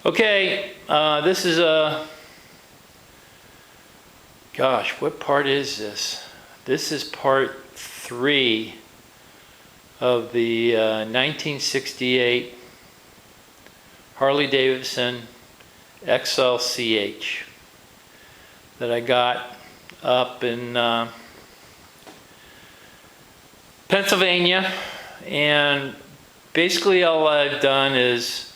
Okay, this is gosh, what part is this? This is part 3 of the 1968 Harley Davidson XLCH that I got up in Pennsylvania. And basically all I've done is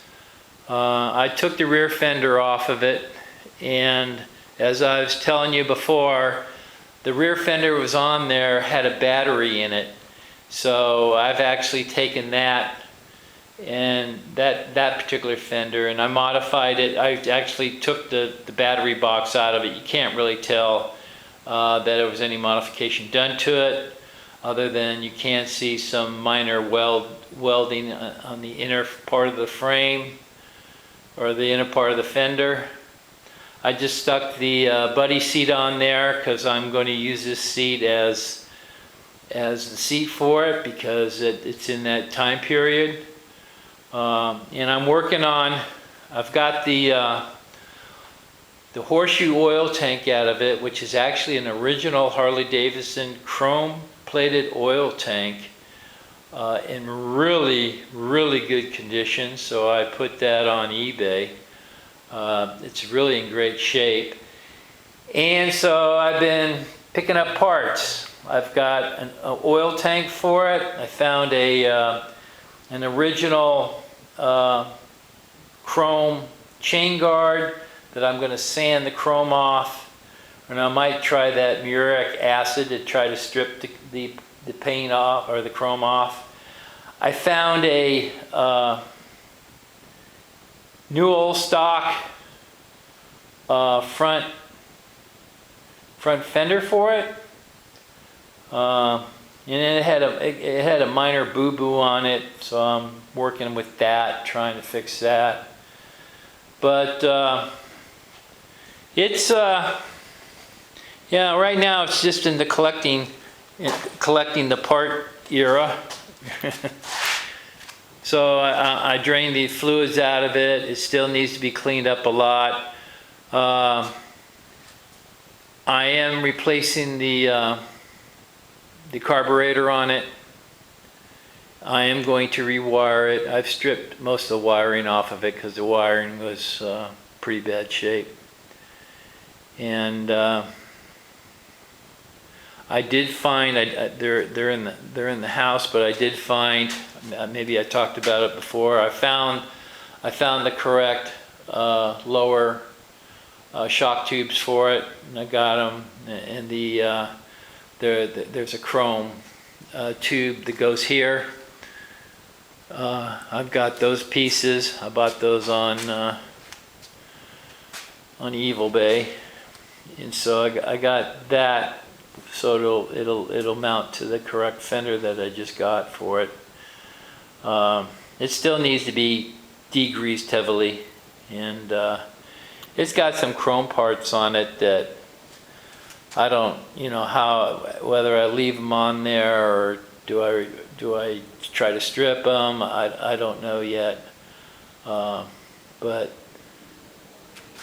I took the rear fender off of it, and as I was telling you before, the rear fender was on there, had a battery in it. So I've actually taken that and that particular fender, and I modified it. I actually took the battery box out of it. You can't really tell that there was any modification done to it, other than you can see some minor welding on the inner part of the frame or the inner part of the fender. I just stuck the buddy seat on there because I'm going to use this seat as the seat for it, because it's in that time period. And I'm working on, I've got the horseshoe oil tank out of it, which is actually an original Harley Davidson chrome plated oil tank in really good condition. So I put that on eBay. It's really in great shape. And so I've been picking up parts. I've got an oil tank for it. I found an original chrome chain guard that I'm going to sand the chrome off, and I might try that muriatic acid to try to strip the paint off, or the chrome off. I found a new old stock front fender for it, and it had a minor boo-boo on it, so I'm working with that, trying to fix that. But it's yeah, right now it's just in the collecting the part era. So I drained the fluids out of it. It still needs to be cleaned up a lot. I am replacing the carburetor on it. I am going to rewire it. I've stripped most of the wiring off of it because the wiring was pretty bad shape. And I did find, they're in the house, but I did find, maybe I talked about it before, I found the correct lower shock tubes for it, and I got them. And there's a chrome tube that goes here. I've got those pieces. I bought those on eBay, and so I got that, so it'll mount to the correct fender that I just got for it. It still needs to be degreased heavily, and it's got some chrome parts on it that I don't, whether I leave them on there or do I try to strip them. I don't know yet, but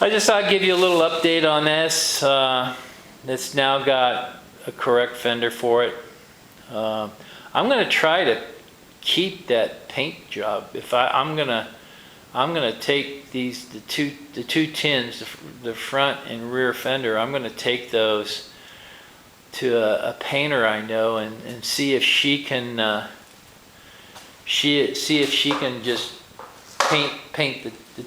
I just thought I'd give you a little update on this. It's now got a correct fender for it. I'm going to try to keep that paint job. If I'm gonna take the two tins, the front and rear fender. I'm going to take those to a painter I know and see if she can just paint the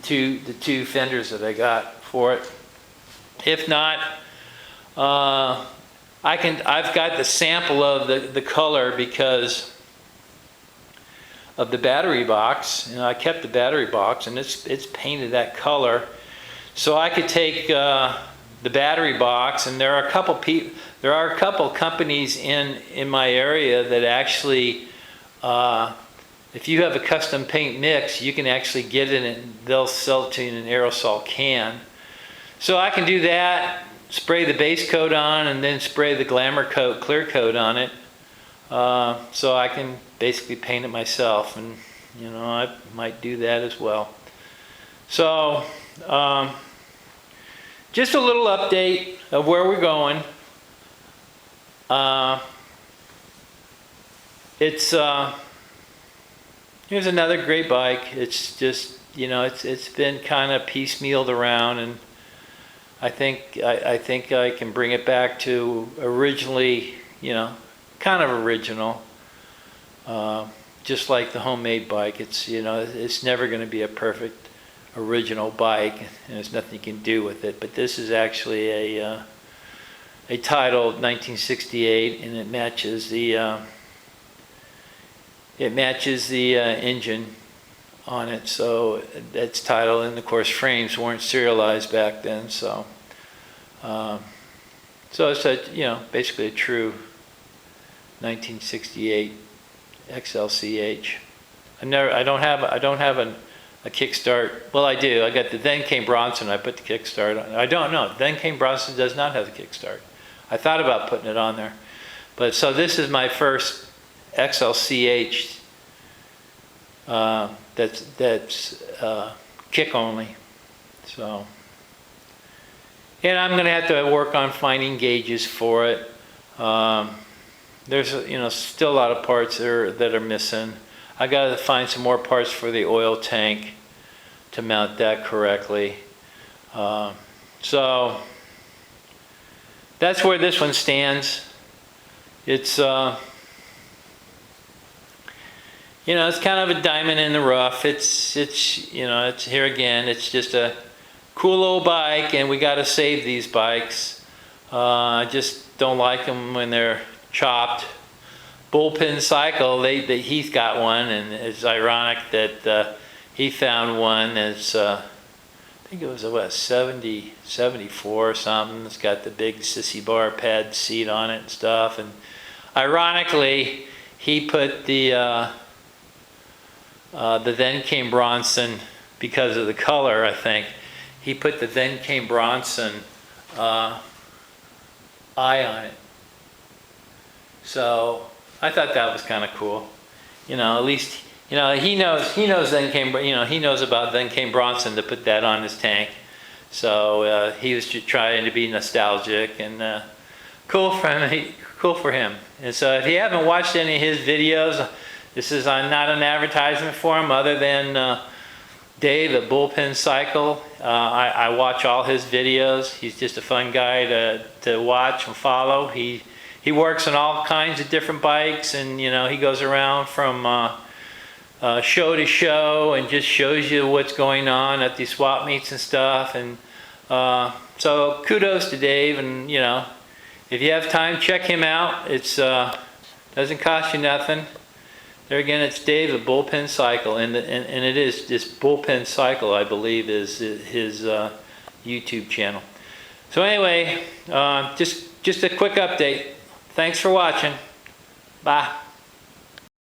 two fenders that I got for it. If not, I've got the sample of the color because of the battery box. I kept the battery box, and it's painted that color. So I could take the battery box, and there are a couple companies in my area that actually, if you have a custom paint mix, you can actually get it and they'll sell it to you in an aerosol can. So I can do that, spray the base coat on, and then spray the glamour coat, clear coat on it. So I can basically paint it myself, and I might do that as well. So, just a little update of where we're going. Here's another great bike. It's just, it's been kind of piecemealed around, and I think I can bring it back to originally, kind of original. Just like the homemade bike, it's never going to be a perfect original bike, and there's nothing you can do with it. But this is actually a title 1968, and it matches the engine on it. So that's title, and of course frames weren't serialized back then. So it's basically a true 1968 XLCH. I don't have a kickstart. Well, I do. I got the Then Came Bronson. I put the kickstart on. I don't know. Then Came Bronson does not have the kickstart. I thought about putting it on there, but so this is my first XLCH that's kick only. So, and I'm going to have to work on finding gauges for it. There's still a lot of parts that are missing. I got to find some more parts for the oil tank to mount that correctly. So that's where this one stands. It's it's kind of a diamond in the rough. It's here again. It's just a cool little bike, and we got to save these bikes. I just don't like them when they're chopped. Bullpen cycle, he's got one, and it's ironic that he found one that's I think it was 74 or something. It's got the big sissy bar pad seat on it and stuff, and ironically he put the Then Came Bronson, because of the color, I think he put the Then Came Bronson eye on it. So I thought that was kind of cool. At least he knows Then Came, he knows about Then Came Bronson to put that on his tank. So he was just trying to be nostalgic, and cool for him. And so if you haven't watched any of his videos, this is not an advertisement for him, other than Dave at Bullpen Cycle. I watch all his videos. He's just a fun guy to watch and follow. He works on all kinds of different bikes, and he goes around from show to show and just shows you what's going on at these swap meets and stuff. And so kudos to Dave, and if you have time, check him out. It's doesn't cost you nothing. There again, it's Dave at Bullpen Cycle, and it is just Bullpen Cycle, I believe, is his YouTube channel. So anyway, just a quick update. Thanks for watching. Bye.